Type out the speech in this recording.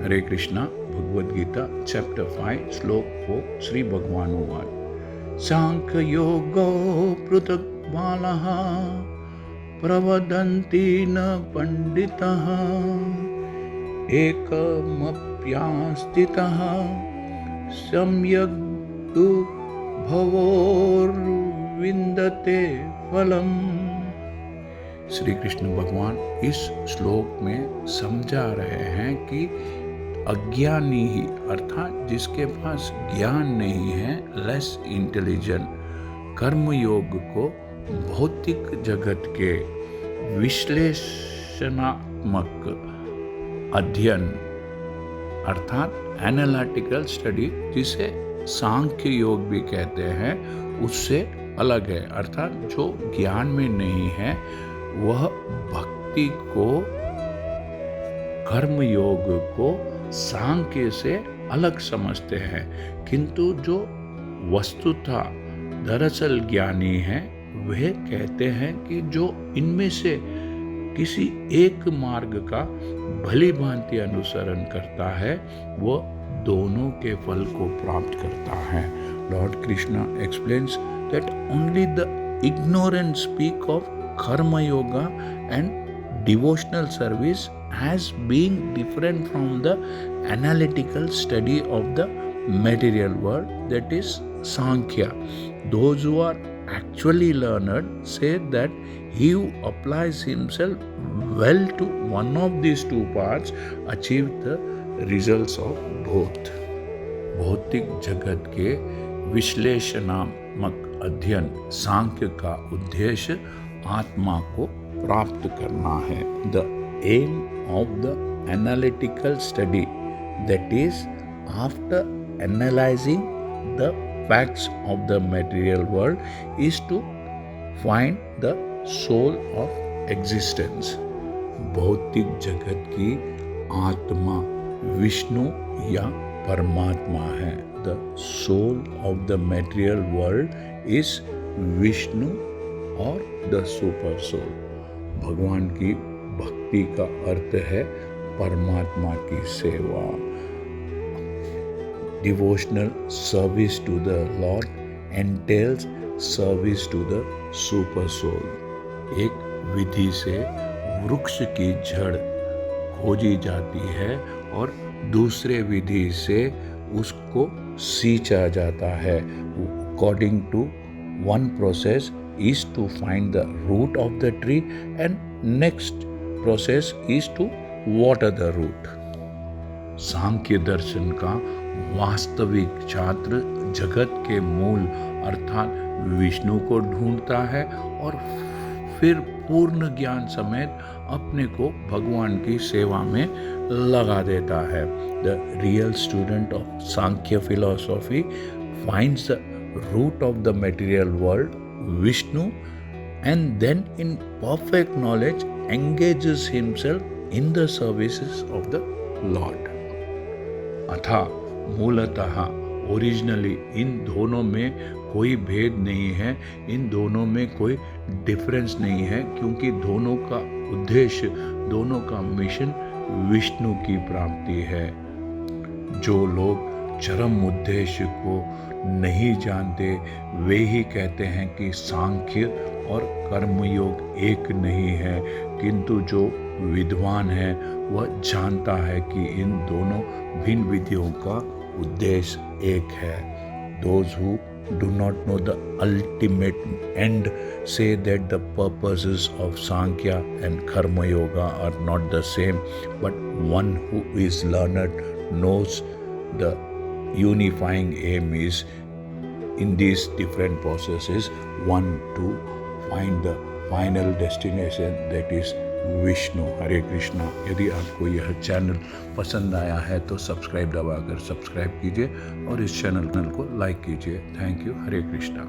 हरे Krishna Bhagavad Gita chapter 5 श्लोक 4 श्री भगवान उवाच सांख्य योगो पृथक् बालः प्रवदन्ति न पंडितः एकमप्यास्थितः सम्यग् तु भवोर्विन्दते फलम्। श्री कृष्ण भगवान इस श्लोक में समझा रहे हैं कि अज्ञानी ही अर्थात जिसके पास ज्ञान नहीं है, लेस इंटेलिजेंट, कर्म योग को भौतिक जगत के विश्लेषणात्मक अध्ययन अर्थात एनालिटिकल स्टडी, जिसे सांख्य योग भी कहते हैं, उससे अलग है। अर्थात जो ज्ञान में नहीं है वह भक्ति को, कर्म योग को सांख्य से अलग समझते हैं, किंतु जो वस्तुतः दरअसल ज्ञानी है वह कहते हैं कि जो इनमें से किसी एक मार्ग का भली भांति अनुसरण करता है वह दोनों के फल को प्राप्त करता है। Lord Krishna explains that only the ignorant speak of karma yoga and devotional service as being different from the analytical study of the material world, that is Sankhya. Those who are actually learned say that he who applies himself well to one of these two paths achieve the results of both. भौतिक जगत के विश्लेषणात्मक अध्ययन सांख्य का उद्देश्य आत्मा को प्राप्त करना है। The aim of the analytical study, that is, after analyzing the facts of the material world, is to find the soul of existence. भौतिक जगत की आत्मा विष्णु या परमात्मा है। The soul of the material world is Vishnu और द सुपर सोल। भगवान की भक्ति का अर्थ है परमात्मा की सेवा। Devotional service to the lord entails service to the super soul. एक विधि से वृक्ष की जड़ खोजी जाती है और दूसरे विधि से उसको सींचा जाता है। According to one process is to find the root of the tree and next process is to water the root. सांख्य दर्शन का वास्तविक छात्र जगत के मूल अर्थात विष्णु को ढूंढता है और फिर पूर्ण ज्ञान समेत अपने को भगवान की सेवा में लगा देता है। The real student of Sankhya philosophy finds the root of the material world, Vishnu, and then in perfect knowledge engages himself in the services of the Lord. अतः मूलतः ओरिजिनली इन दोनों में कोई भेद नहीं है, इन दोनों में कोई डिफरेंस नहीं है, क्योंकि दोनों का उद्देश्य, दोनों का मिशन विष्णु की प्राप्ति है। जो लोग चरम उद्देश्य को नहीं जानते वे ही कहते हैं कि सांख्य और कर्मयोग एक नहीं है, किंतु जो विद्वान है वह जानता है कि इन दोनों भिन्न विधियों का उद्देश्य एक है। Those who do not know the ultimate end say that the purposes of Sankhya and Karma Yoga are not the same, but one who is learned knows the unifying aim is in these different processes, one to find the final destination, that is Vishnu. हरे कृष्णा। यदि आपको यह channel पसंद आया है तो subscribe दबाकर subscribe कीजिए और इस चैनल को लाइक कीजिए। Thank you. हरे कृष्णा।